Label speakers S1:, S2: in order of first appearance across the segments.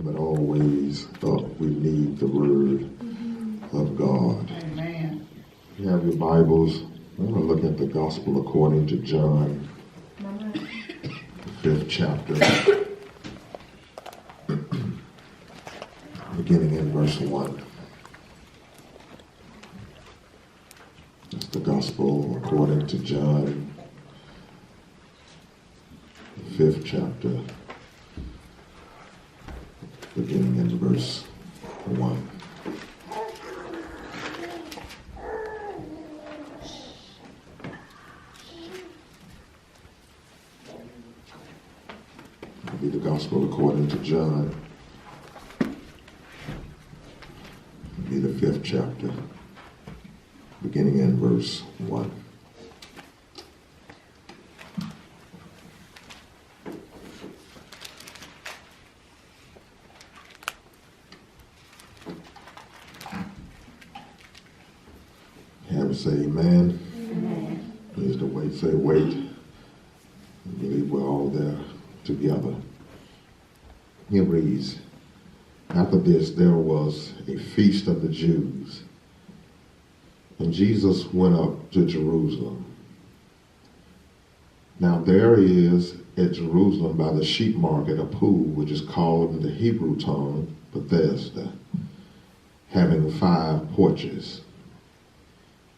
S1: but always up. We need the Word of God.
S2: Amen.
S1: If you have your Bibles, I want to look at the Gospel according to John, the 5th chapter, beginning in verse 1. That's the Gospel according to John, the 5th chapter, beginning in verse 1. It'll be the Gospel according to John. It'll be the 5th chapter, beginning in verse 1. Have it say amen.
S2: Amen.
S1: Please the wait, say wait. I believe we're all there together. Here reads, after this there was a feast of the Jews, and Jesus went up to Jerusalem. Now there is at Jerusalem by the sheep market a pool which is called in the Hebrew tongue Bethesda, having 5 porches.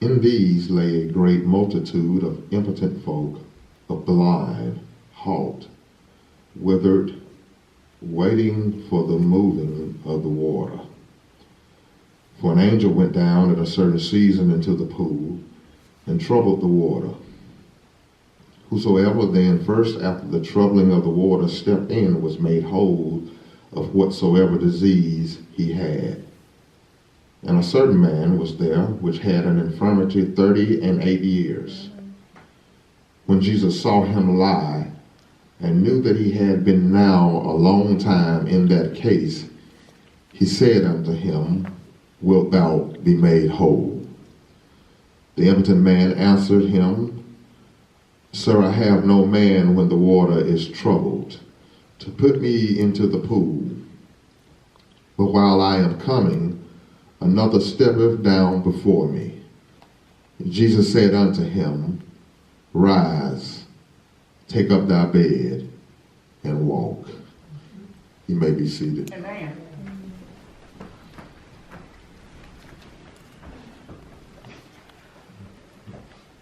S1: In these lay a great multitude of impotent folk, of blind, halt, withered, waiting for the moving of the water. For an angel went down at a certain season into the pool and troubled the water. Whosoever then first after the troubling of the water stepped in was made whole of whatsoever disease he had. And a certain man was there which had an infirmity 38 years. When Jesus saw him lie, and knew that he had been now a long time in that case, he said unto him, Wilt thou be made whole? The impotent man answered him, Sir, I have no man when the water is troubled, to put me into the pool. But while I am coming, another steppeth down before me. And Jesus said unto him, Rise, take up thy bed, and walk. You may be seated.
S2: Amen.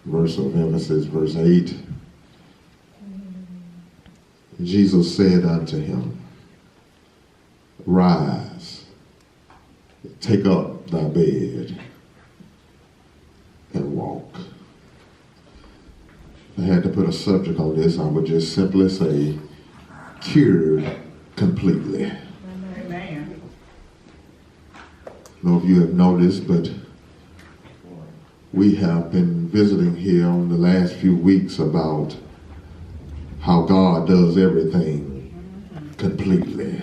S1: Verse of emphasis, verse 8. Jesus said unto him, Rise, take up thy bed, and walk. If I had to put a subject on this, I would just simply say, cured completely.
S2: Amen.
S1: I don't know if you have noticed, but we have been visiting here on the last few weeks about how God does everything completely.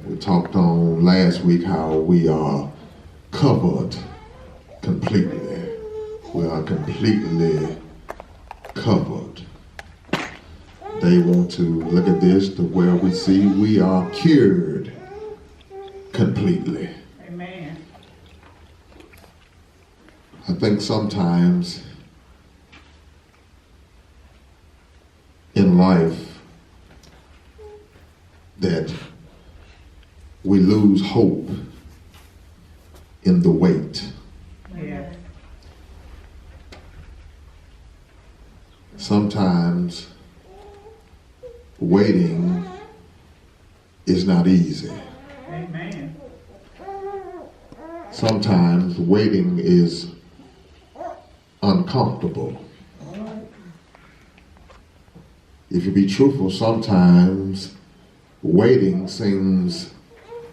S1: We talked on last week how we are covered completely. We are completely covered. They want to look at this to where we see we are cured completely.
S2: Amen.
S1: I think sometimes in life that we lose hope in the wait.
S2: Yeah.
S1: Sometimes waiting is not easy.
S2: Amen.
S1: Sometimes waiting is uncomfortable. If you be truthful, sometimes waiting seems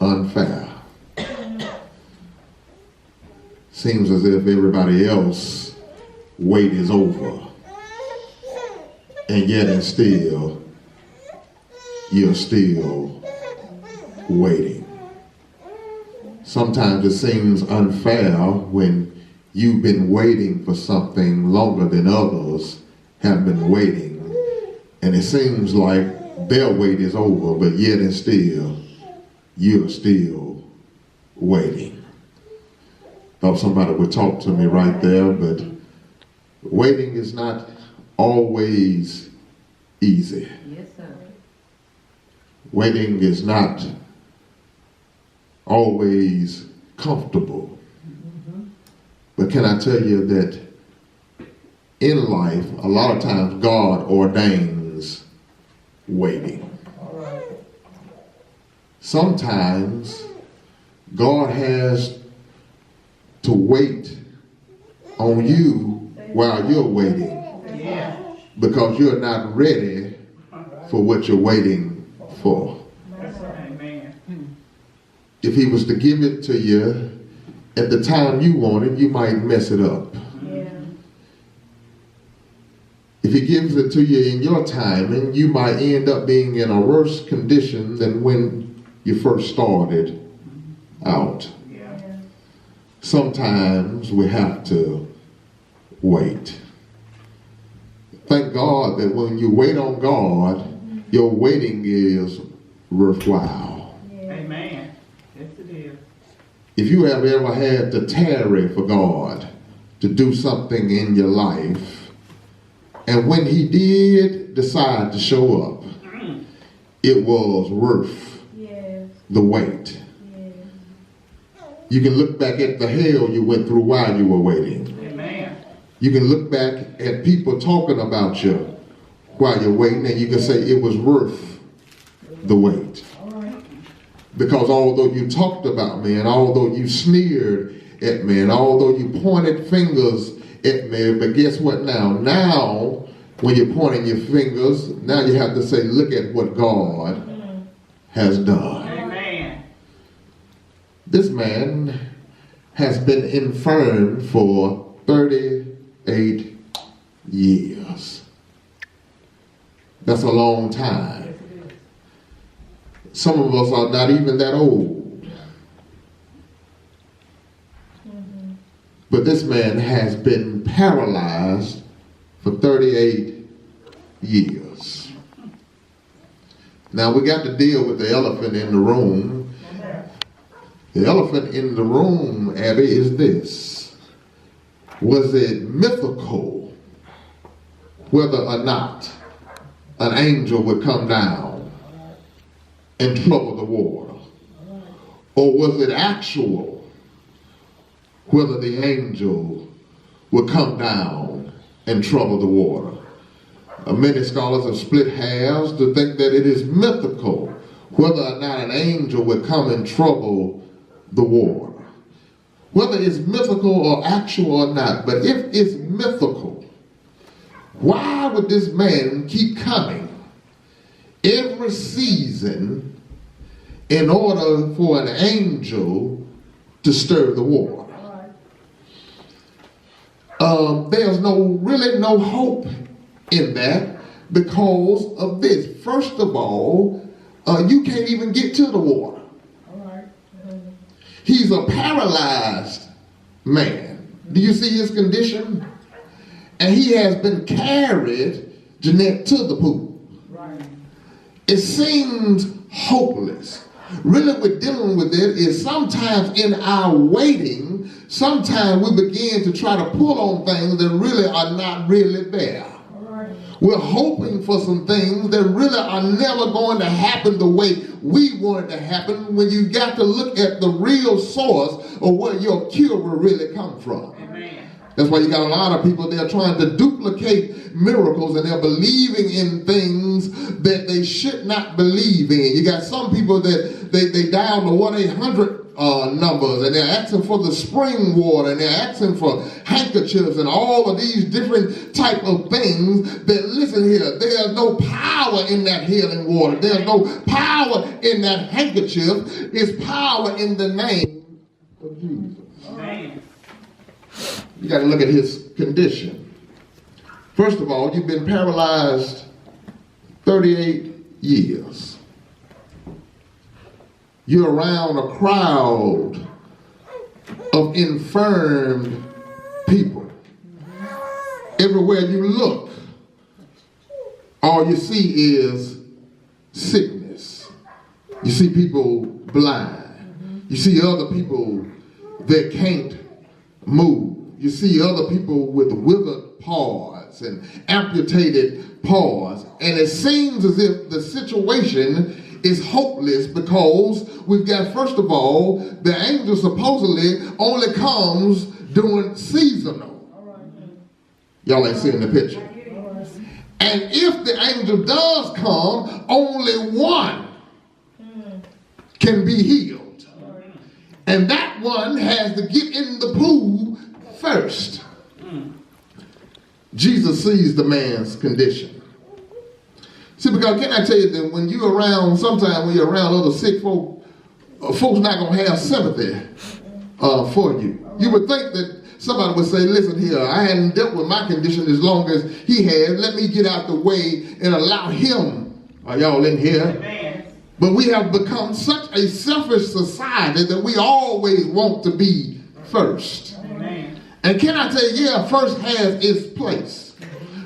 S1: unfair. Seems as if everybody else wait is over. And yet and still, you're still waiting. Sometimes it seems unfair when you've been waiting for something longer than others have been waiting. And it seems like their wait is over, but yet and still, you're still waiting. Thought somebody would talk to me right there, but waiting is not always easy.
S3: Yes, sir.
S1: Waiting is not always comfortable. But can I tell you that in life, a lot of times God ordains waiting. Sometimes God has to wait on you while you're waiting
S2: Yeah.
S1: because you're not ready for what you're waiting for.
S2: Amen.
S1: If he was to give it to you at the time you want it, you might mess it up. If he gives it to you in your timing, you might end up being in a worse condition than when you first started out.
S2: Yeah.
S1: Sometimes we have to wait. Thank God that when you wait on God, your waiting is worthwhile.
S2: Amen. Yes, it is.
S1: If you have ever had to tarry for God to do something in your life, and when he did decide to show up, it was worth the wait. You can look back at the hell you went through while you were waiting.
S2: Amen.
S1: You can look back at people talking about you while you're waiting, and you can say it was worth the wait. Because although you talked about me, and although you sneered at me, and although you pointed fingers at me, but guess what now? Now, when you're pointing your fingers, now you have to say, look at what God has done.
S2: Amen.
S1: This man has been infirm for 38 years. That's a long time. Some of us are not even that old. But this man has been paralyzed for 38 years. Now we got to deal with the elephant in the room. The elephant in the room, Abby, is this. Was it mythical whether or not an angel would come down and trouble the water? Or was it actual whether the angel would come down and trouble the water? Many scholars have split hairs to think that it is mythical whether or not an angel would come and trouble the water. Whether it's mythical or actual or not, but if it's mythical, why would this man keep coming every season in order for an angel to stir the water? There's really no hope in that because of this. First of all, you can't even get to the water. He's a paralyzed man. Do you see his condition? And he has been carried, Jeanette, to the pool. It seems hopeless. Really, we're dealing with it is sometimes in our waiting, sometimes we begin to try to pull on things that really are not really there. We're hoping for some things that really are never going to happen the way we want it to happen, when you got to look at the real source of where your cure will really come from.
S2: Amen.
S1: That's why you got a lot of people, they're trying to duplicate miracles and they're believing in things that they should not believe in. You got some people that they dial the 1-800 numbers and they're asking for the spring water and they're asking for handkerchiefs and all of these different type of things that, listen here, there's no power in that healing water. There's no power in that handkerchief. It's power in the name of Jesus.
S2: Amen.
S1: You got to look at his condition. First of all, you've been paralyzed 38 years. You're around a crowd of infirmed people. Everywhere you look, all you see is sickness. You see people blind. You see other people that can't move. You see other people with withered paws and amputated paws. And it seems as if the situation is hopeless because we've got, first of all, the angel supposedly only comes during seasonal. Y'all ain't seeing the picture. And if the angel does come, only one can be healed. And that one has to get in the pool first. Jesus sees the man's condition. See, because can I tell you that when you're around, sometimes when you're around other sick folk, folks not going to have sympathy for you. You would think that somebody would say, listen here, I hadn't dealt with my condition as long as he has. Let me get out the way and allow him. Are y'all in here?
S2: Amen.
S1: But we have become such a selfish society that we always want to be first.
S2: Amen.
S1: And can I tell you, yeah, first has its place.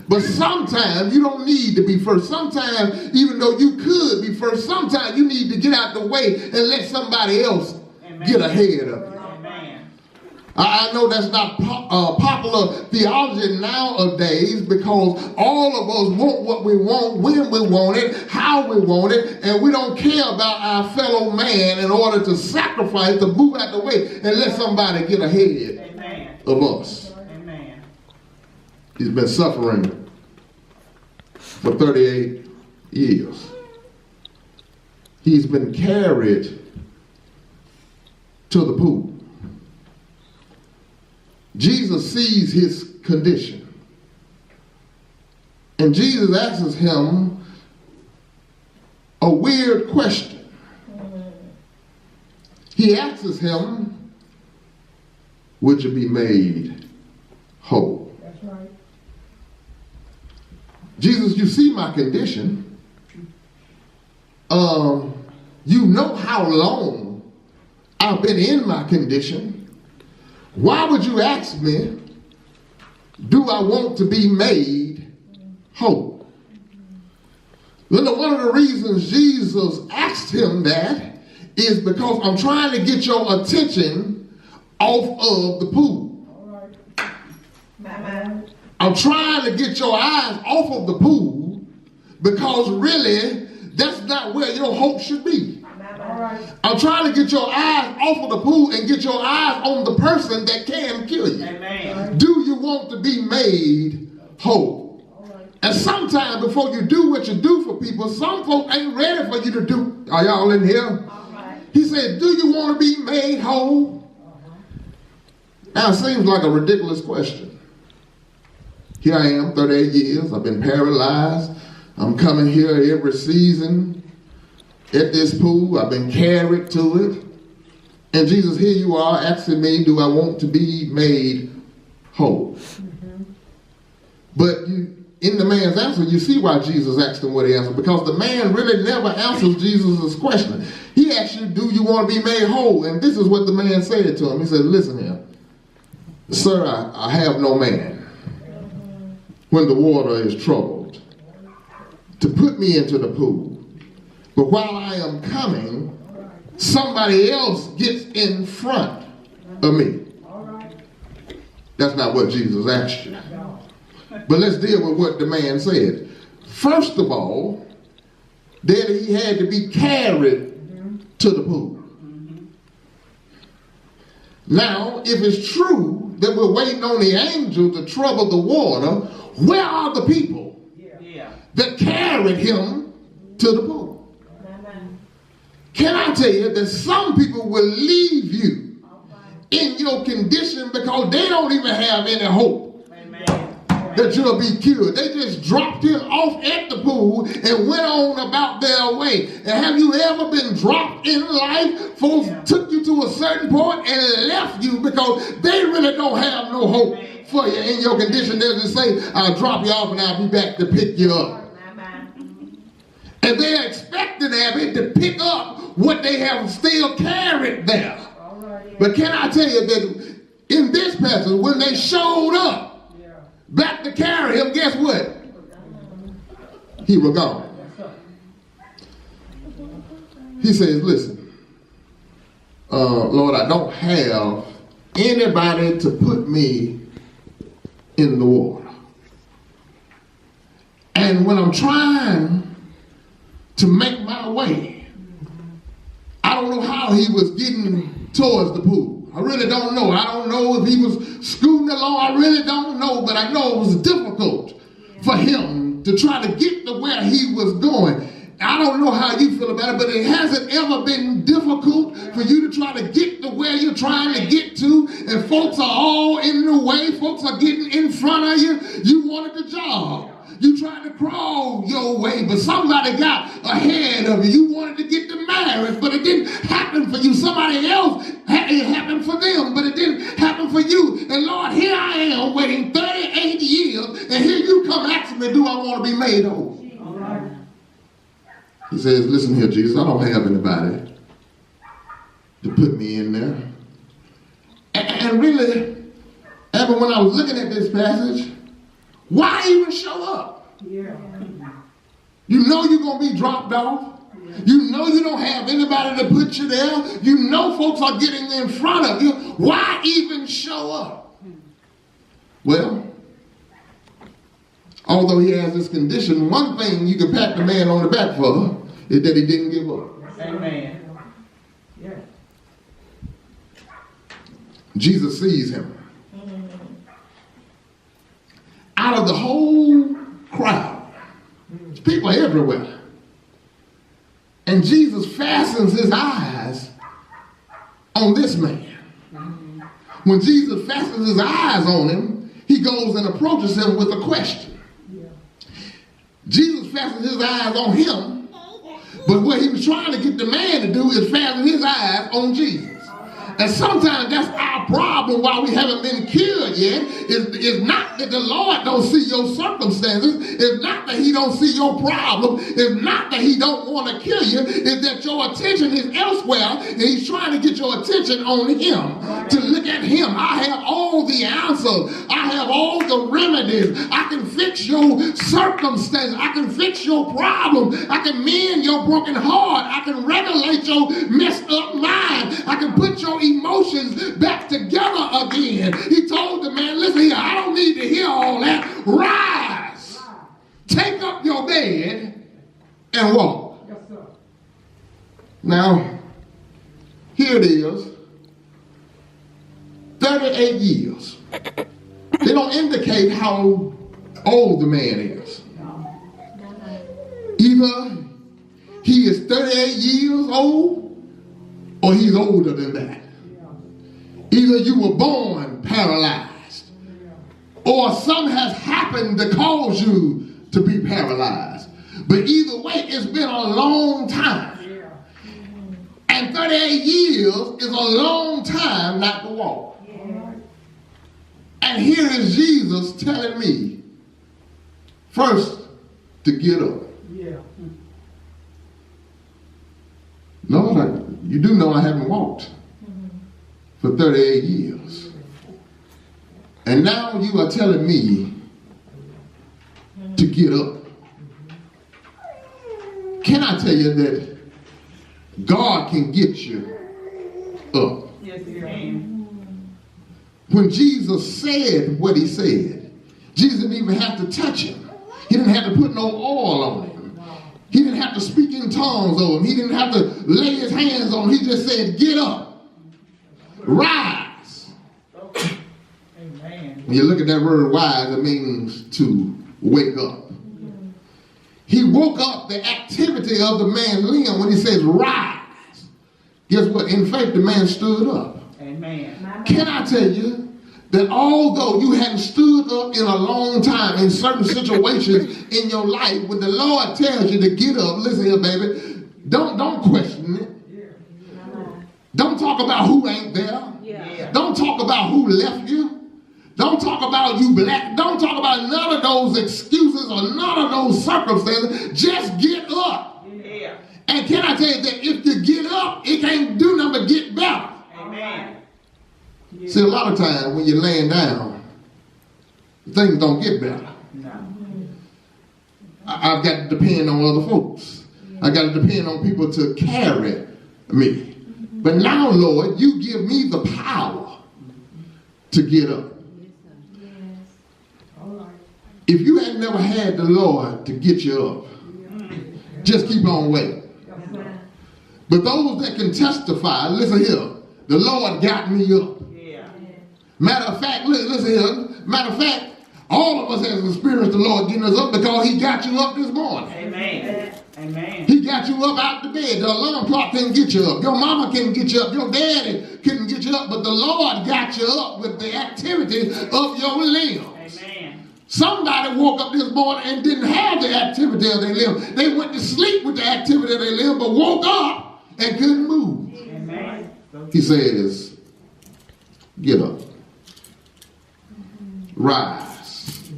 S1: But sometimes you don't need to be first. Sometimes, even though you could be first, sometimes you need to get out the way and let somebody else get ahead of you.
S2: Amen.
S1: I know that's not popular theology nowadays because all of us want what we want, when we want it, how we want it, and we don't care about our fellow man in order to sacrifice, to move out the way and let somebody get ahead of us.
S2: Amen.
S1: He's been suffering for 38 years. He's been carried to the pool. Jesus sees his condition. And Jesus asks him a weird question. He asks him, would you be made whole?
S3: That's right.
S1: Jesus, you see my condition. You know how long I've been in my condition. Why would you ask me, do I want to be made whole? One of the reasons Jesus asked him that is because I'm trying to get your attention off of the pool.
S3: All right.
S1: I'm trying to get your eyes off of the pool because really that's not where your hope should be.
S3: All right.
S1: I'm trying to get your eyes off of the pool and get your eyes on the person that can kill you.
S2: Amen.
S1: Do you want to be made whole?
S3: All right.
S1: And sometimes before you do what you do for people, some folks ain't ready for you to do. Are y'all in here?
S3: All right.
S1: He said, do you want to be made whole? Now it seems like a ridiculous question. Here I am, 38 years. I've been paralyzed. I'm coming here every season at this pool. I've been carried to it. And Jesus, here you are asking me, do I want to be made whole? Mm-hmm. But in the man's answer, you see why Jesus asked him what he answered. Because the man really never answers Jesus' question. He asked you, do you want to be made whole? And this is what the man said to him. He said, listen here. Sir, I have no man when the water is troubled to put me into the pool. But while I am coming, somebody else gets in front of me. That's not what Jesus asked you. But let's deal with what the man said. First of all, that he had to be carried to the pool. Now, if it's true that we're waiting on the angel to trouble the water, where are the people that carried him to the pool? Can I tell you that some people will leave you in your condition because they don't even have any hope that you'll be cured. They just dropped him off at the pool and went on about their way. And have you ever been dropped in life? Folks took you to a certain point and left you because they really don't have no hope for you in your condition. They'll just say, I'll drop you off and I'll be back to pick you up. And they're expecting Abby to pick up what they have still carried there. But can I tell you that in this passage, when they showed up back to carry him, guess what? He was gone. He says, listen, Lord, I don't have anybody to put me in the water. And when I'm trying to make my way, I don't know how he was getting towards the pool. I really don't know. I don't know if he was scooting along. I really don't know, but I know it was difficult for him to try to get to where he was going. I don't know how you feel about it, but it hasn't ever been difficult for you to try to get to where you're trying to get to, and folks are all in the way. Folks are getting in front of you. You wanted the job. You tried to crawl your way, but somebody got ahead of you. You wanted to get the marriage, but it didn't happen for you. Somebody else had it happen for them, but it didn't happen for you. And Lord, here I am waiting 38 years, and here you come asking me, do I want to be made whole? He says, listen here, Jesus, I don't have anybody to put me in there. And really, Evan, when I was looking at this passage, why even show up?
S3: Yeah.
S1: You know you're going to be dropped off. You know you don't have anybody to put you there. You know folks are getting in front of you. Why even show up? Well, although he has this condition, one thing you can pat the man on the back for is that he didn't give up.
S2: Amen.
S3: Yeah.
S1: Jesus sees him. Out of the whole crowd, people everywhere. And Jesus fastens his eyes on this man. When Jesus fastens his eyes on him, he goes and approaches him with a question. Jesus fastens his eyes on him, but what he was trying to get the man to do is fasten his eyes on Jesus. And sometimes that's our problem why we haven't been cured yet. It's not that the Lord don't see your circumstances. It's not that he don't see your problem. It's not that he don't want to kill you. It's that your attention is elsewhere and he's trying to get your attention on him. To look at him. I have all the answers. I have all the remedies. I can fix your circumstances. I can fix your problem. I can mend your broken heart. I can regulate your messed up mind. I can put your emotions back together again. He told the man, listen here, I don't need to hear all that. Rise, take up your bed and walk.
S3: Yes, sir.
S1: Now, here it is, 38 years. They don't indicate how old the man is. Either he is 38 years old or he's older than that. Either you were born paralyzed or something has happened to cause you to be paralyzed. But either way, it's been a long time. And 38 years is a long time not to walk. And here is Jesus telling me, first, to get up. No, you do know I haven't walked for 38 years. And now you are telling me to get up. Can I tell you that God can get you up?
S2: Yes, he can.
S1: When Jesus said what he said, Jesus didn't even have to touch him. He didn't have to put no oil on him. He didn't have to speak in tongues over him. He didn't have to lay his hands on him. He just said, get up. Rise.
S2: Amen.
S1: When you look at that word rise, it means to wake up. He woke up the activity of the man Liam when he says rise. Guess what? In faith, the man stood up.
S2: Amen.
S1: Can I tell you that although you hadn't stood up in a long time in certain situations in your life, when the Lord tells you to get up, listen here, baby, don't question it. Don't talk about who ain't there.
S2: Yeah.
S1: Don't talk about who left you. Don't talk about you black. Don't talk about none of those excuses or none of those circumstances. Just get up.
S2: Yeah.
S1: And can I tell you that if you get up, it can't do nothing but get better.
S2: Amen.
S1: See, a lot of times when you're laying down, things don't get better.
S2: No.
S1: I've got to depend on other folks. I got to depend on people to carry me. But now, Lord, you give me the power to get up. If you had never had the Lord to get you up, just keep on waiting. But those that can testify, listen here, the Lord got me up. Matter of fact, listen here, matter of fact, all of us has experienced the Lord getting us up because he got you up this morning.
S2: Amen. Amen.
S1: He got you up out the bed. The alarm clock couldn't get you up. Your mama couldn't get you up. Your daddy couldn't get you up. But the Lord got you up with the activity of your limbs.
S2: Amen.
S1: Somebody woke up this morning and didn't have the activity of their limbs. They went to sleep with the activity of their limbs, but woke up and couldn't move.
S2: Amen.
S1: He says, get up. Rise.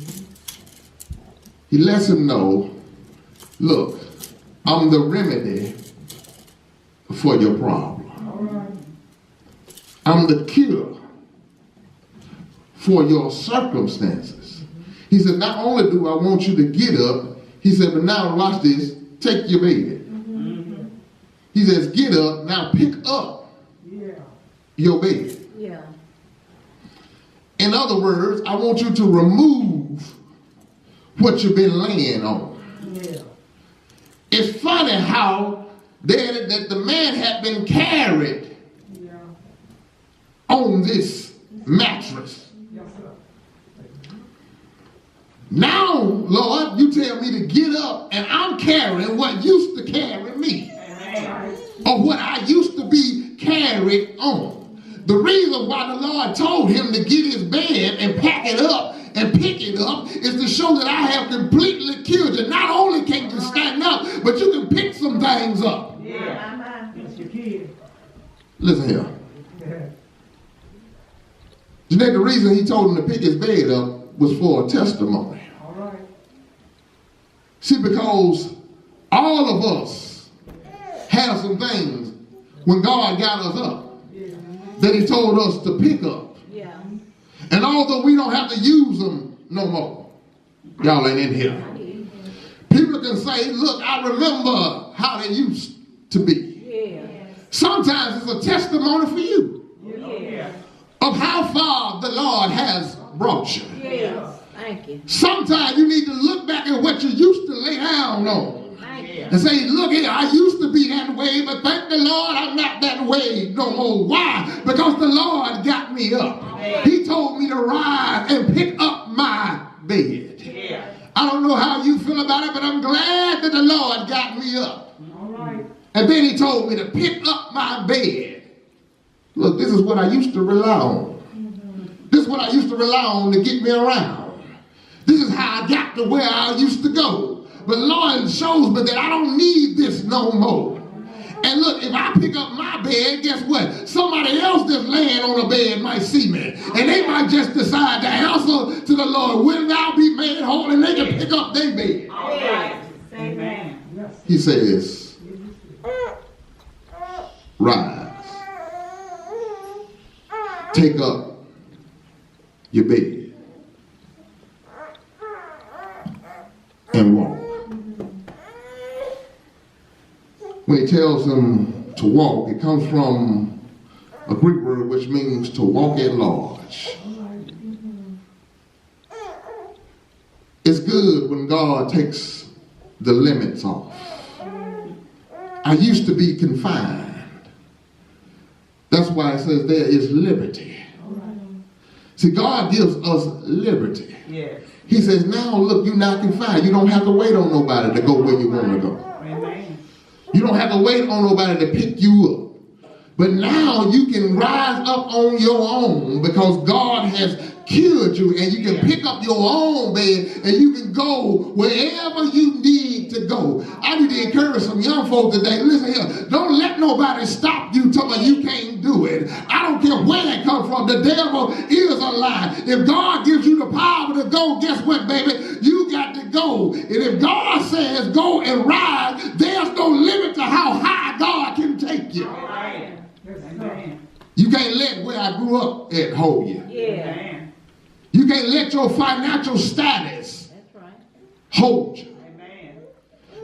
S1: He lets him know, look, I'm the remedy for your problem. I'm the cure for your circumstances. He said, not only do I want you to get up, he said, but now watch this, take your bed. He says, get up, now pick up your bed. In other words, I want you to remove what you've been laying on. It's funny how that the man had been carried on this mattress. Now, Lord, you tell me to get up and I'm carrying what used to carry me. Or what I used to be carried on. The reason why the Lord told him to get his bed and pack it up and pick it up is to show that I have completely cured you. Not only can you stand up, but you can pick some things up. Listen here. Jeanette, the reason he told him to pick his bed up was for a testimony. See, because all of us have some things when God got us up that he told us to pick up. And although we don't have to use them no more, y'all ain't in here. People can say, look, I remember how they used to be. Sometimes it's a testimony for you of how far the Lord has brought you.
S4: Thank you.
S1: Sometimes you need to look back at what you used to lay down on. And say, look here, I used to be that way, but thank the Lord I'm not that way no more. Why? Because the Lord got me up. He told me to rise and pick up my bed. I don't know how you feel about it, but I'm glad that the Lord got me up. And then he told me to pick up my bed. Look, this is what I used to rely on. This is what I used to rely on to get me around. This is how I got to where I used to go. But Lord shows me that I don't need this no more. And look, if I pick up my bed, guess what? Somebody else that's laying on a bed might see me. And they might just decide to answer to the Lord, will thou be made whole? And they can pick up their bed.
S2: All right. Amen.
S1: He says, rise. Take up your bed and walk. When he tells them to walk, it comes from a Greek word which means to walk at large. It's good when God takes the limits off. I used to be confined. That's why it says there is liberty. See, God gives us liberty.
S2: Yes.
S1: He says, now look, you're not confined. You don't have to wait on nobody to go where you want to go.
S2: Amen.
S1: You don't have to wait on nobody to pick you up. But now you can rise up on your own because God has cured you, and you can pick up your own bed and you can go wherever you need to go. I need to encourage some young folks today. Listen here, don't let nobody stop you telling you can't do it. I don't care where it comes from. The devil is a lie. If God gives you the power to go, guess what, baby? You got to go. And if God says go and rise, there's no limit to how high God can take you.
S2: Amen. Amen.
S1: You can't let where I grew up at hold you.
S2: Amen.
S1: You can't let your financial status
S4: That's right.
S1: hold you.
S2: Amen.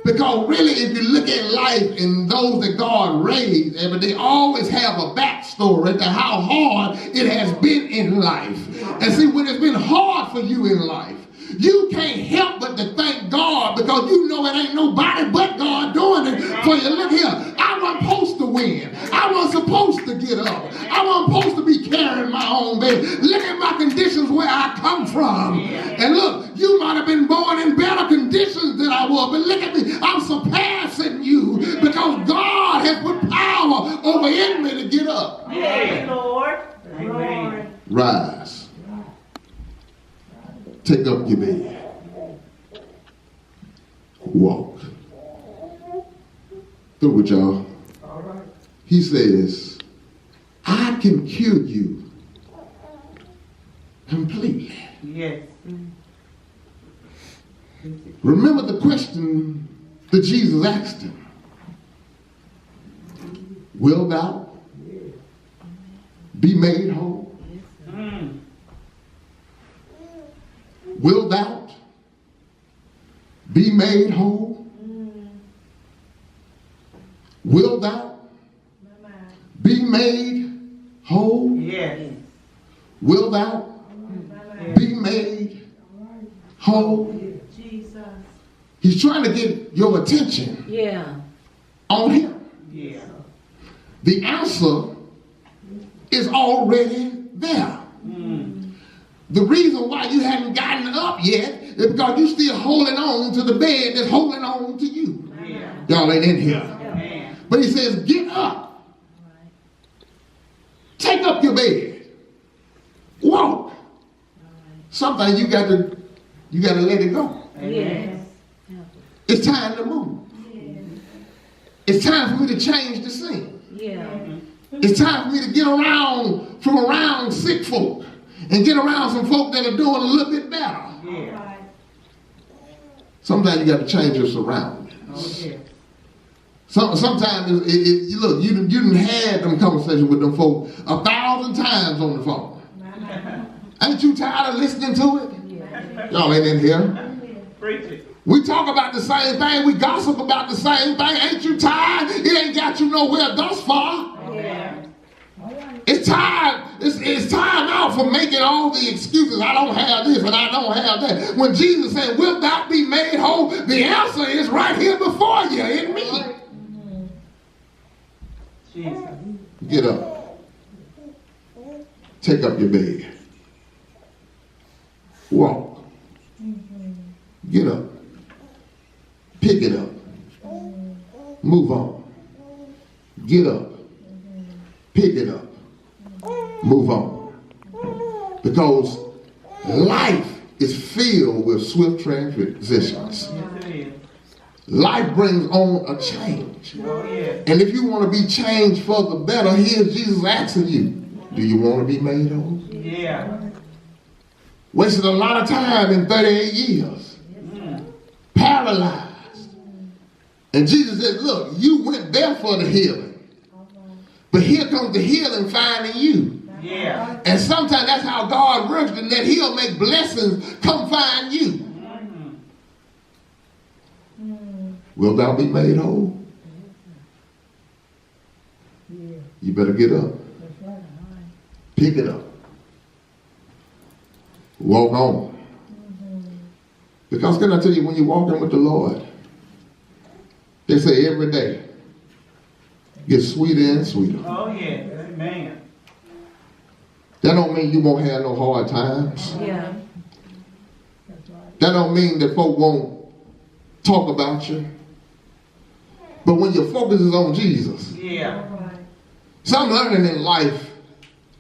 S1: Because really, if you look at life and those that God raised, they always have a backstory to how hard it has been in life. And see, when it's been hard for you in life, you can't help but to thank God, because you know it ain't nobody but God doing it for you. Look here, I wasn't supposed to win. I wasn't supposed to get up. I wasn't supposed to be carrying my own bed. Look at my conditions where I come from. And look, you might have been born in better conditions than I was, but look at me, I'm surpassing you because God has put power over in me to get up.
S2: Yes, Lord. Amen.
S1: Rise. Take up your bed. Walk. Through with y'all. He says, I can cure you completely.
S2: Yes.
S1: Remember the question that Jesus asked him. Will thou be made whole? Will thou be made whole? Will thou be made whole?
S2: Yes.
S1: Will thou be made whole?
S3: Jesus.
S1: He's trying to get your attention on him.
S2: Yeah.
S1: The answer is already there. The reason why you haven't gotten up yet is because you're still holding on to the bed that's holding on to you.
S2: Yeah.
S1: Y'all ain't in here.
S2: Amen.
S1: But he says, get up. Take up your bed. Walk. Sometimes you got to let it go.
S2: Amen.
S1: It's time to move. It's time for me to change the scene. It's time for me to get around sick folk and get around some folk that are doing a little bit better.
S2: Yeah.
S1: Sometimes you got to change your surroundings.
S2: Oh, yeah.
S1: Sometimes, look, you done had them conversations with them folk 1,000 times on the phone. Ain't you tired of listening to it? Y'all ain't in here.
S2: Preach it.
S1: We talk about the same thing. We gossip about the same thing. Ain't you tired? It ain't got you nowhere thus far.
S2: Yeah.
S1: It's time. It's time out for making all the excuses. I don't have this and I don't have that. When Jesus said, will thou be made whole? The answer is right here before you in me.
S2: Jesus.
S1: Get up. Take up your bed. Walk. Get up. Pick it up. Move on. Get up. Pick it up. Move on. Because life is filled with swift transitions.
S2: Yes, it is.
S1: Life brings on a change.
S2: Oh, yeah.
S1: And if you want to be changed for the better, here's Jesus asking you, do you want to be made whole?
S2: Yeah.
S1: Wasted a lot of time in 38 years. Paralyzed. And Jesus said, look, you went there for the healing. But here comes the healing finding you.
S2: Yeah.
S1: And sometimes that's how God works, and that he'll make blessings come find you. Will thou be made whole? You better get up. Pick it up. Walk on. Because can I tell you, when you're walking with the Lord, they say every day gets sweeter and sweeter.
S2: Oh, yeah. Amen.
S1: That don't mean you won't have no hard times.
S3: Yeah.
S1: That don't mean that folk won't talk about you. But when your focus is on Jesus,
S2: Yeah.
S1: so I'm learning in life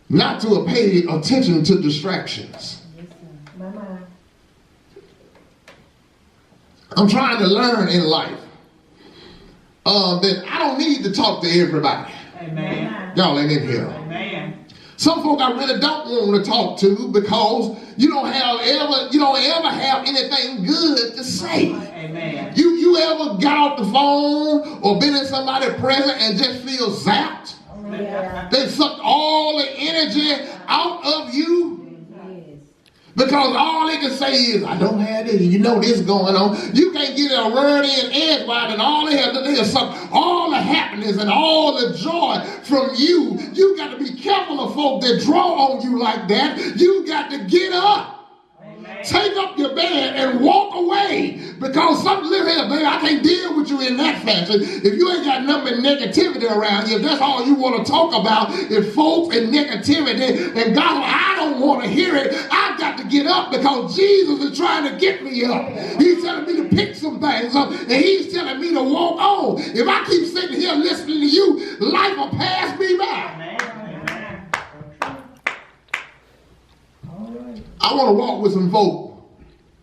S1: not to pay attention to distractions. I'm trying to learn in life that I don't need to talk to everybody.
S2: Amen.
S1: Y'all ain't in here.
S2: Amen.
S1: Some folk I really don't want to talk to because you don't ever have anything good to say.
S2: Amen.
S1: You ever got off the phone or been in somebody's presence and just feel zapped?
S3: Yeah.
S1: They sucked all the energy out of you. Because all they can say is, I don't have this, you know this going on. You can't get a word in edgewise, and all they have to do is suck all the happiness and all the joy from you. You got to be careful of folk that draw on you like that. You got to get up. Take up your bed and walk away, because something live here, baby, I can't deal with you in that fashion. If you ain't got nothing but negativity around you, if that's all you want to talk about is folks and negativity and God, I don't want to hear it. I've got to get up because Jesus is trying to get me up. He's telling me to pick some things up, and he's telling me to walk on. If I keep sitting here listening to you, life will pass me by. I want to walk with some folk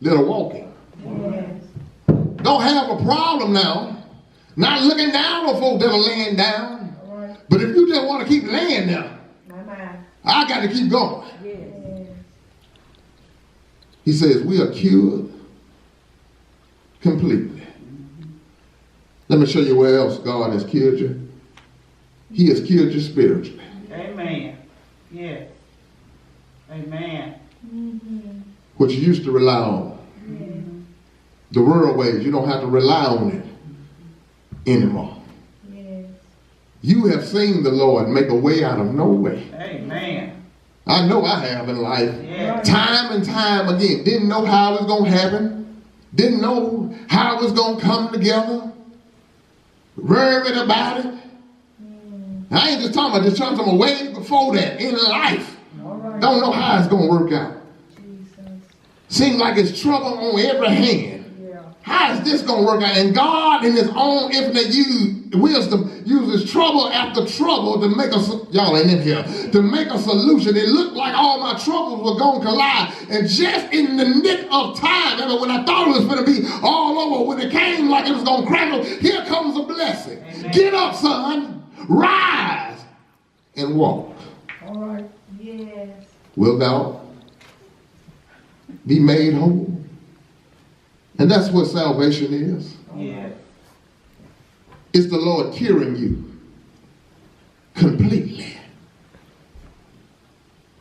S1: that are walking. Don't have a problem now. Not looking down on folk that are laying down. But if you just want to keep laying there, I got to keep going. He says, we are cured completely. Let me show you where else God has cured you. He has cured you spiritually.
S2: Amen. Yes. Amen.
S1: What you used to rely on. The world ways, you don't have to rely on it anymore. You have seen the Lord make a way out of no way.
S2: Amen.
S1: I know I have in life.
S2: Yes.
S1: Time and time again. Didn't know how it was going to happen. Didn't know how it was going to come together. Worried about it. I ain't just talking about this, I'm talking way before that in life. Don't know how it's going to work out. Seems like it's trouble on every hand. How is this going to work out? And God, in his own infinite wisdom, uses trouble after trouble to make us, y'all ain't in here, to make a solution. It looked like all my troubles were going to collide. And just in the nick of time, when I thought it was going to be all over, when it came like it was going to crackle, here comes a blessing. Amen. Get up, son. Rise and walk.
S3: All right. Yes.
S1: Will thou be made whole? And that's what salvation is.
S2: Yes.
S1: It's the Lord curing you completely.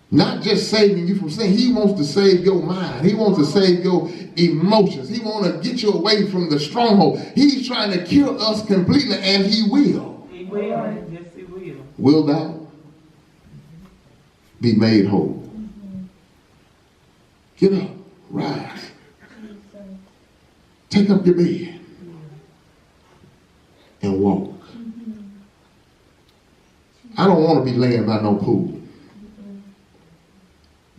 S1: Not just saving you from sin. He wants to save your mind. He wants to save your emotions. He wants to get you away from the stronghold. He's trying to cure us completely, and he will.
S2: He will. Yes, he will.
S1: Will thou be made whole? Get up, rise. Take up your bed and walk. I don't want to be laying by no pool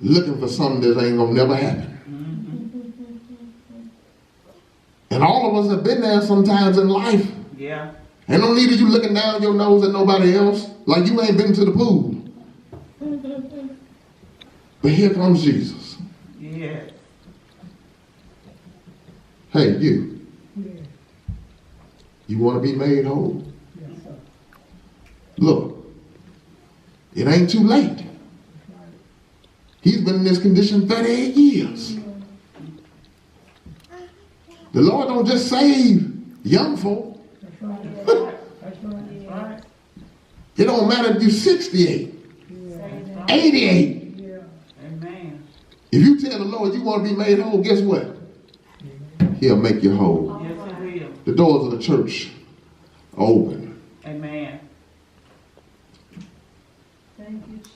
S1: looking for something that ain't gonna never happen. And all of us have been there sometimes in life.
S2: Yeah.
S1: Ain't no need of you looking down your nose at nobody else like you ain't been to the pool. But here comes Jesus.
S2: Yeah.
S1: Hey, you. You want to be made whole? Look, it ain't too late. He's been in this condition 38 years. The Lord don't just save young folk. It don't matter if you're 68, 88.
S2: Amen.
S1: If you tell the Lord you want to be made whole, guess what? He'll make you whole.
S2: Yes, he will.
S1: The doors of the church are open.
S2: Amen.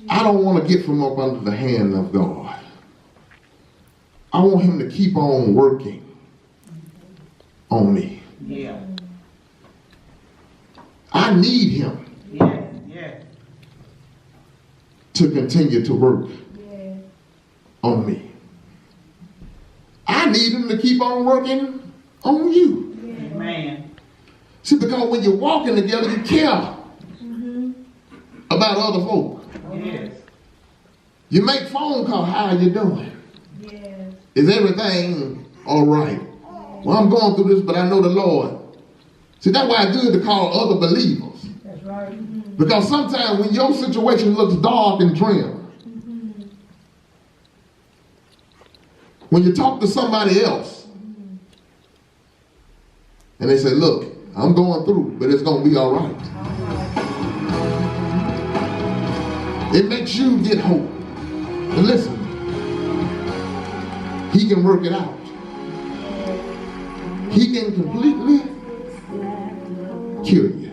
S1: I don't want to get from up under the hand of God. I want him to keep on working on me.
S2: Yeah.
S1: I need him
S2: Yes. Yes.
S1: to continue to work on me. I need him to keep on working on you.
S2: Amen.
S1: See, because when you're walking together, you care about other folk.
S2: Yes.
S1: You make phone calls. How are you doing? Is everything all right? Well, I'm going through this, but I know the Lord. See, that's why it's good to call other believers.
S3: That's right.
S1: Because sometimes when your situation looks dark and grim, when you talk to somebody else, and they say, look, I'm going through, but it's going to be all right. It makes you get hope. And listen, he can work it out. He can completely cure you.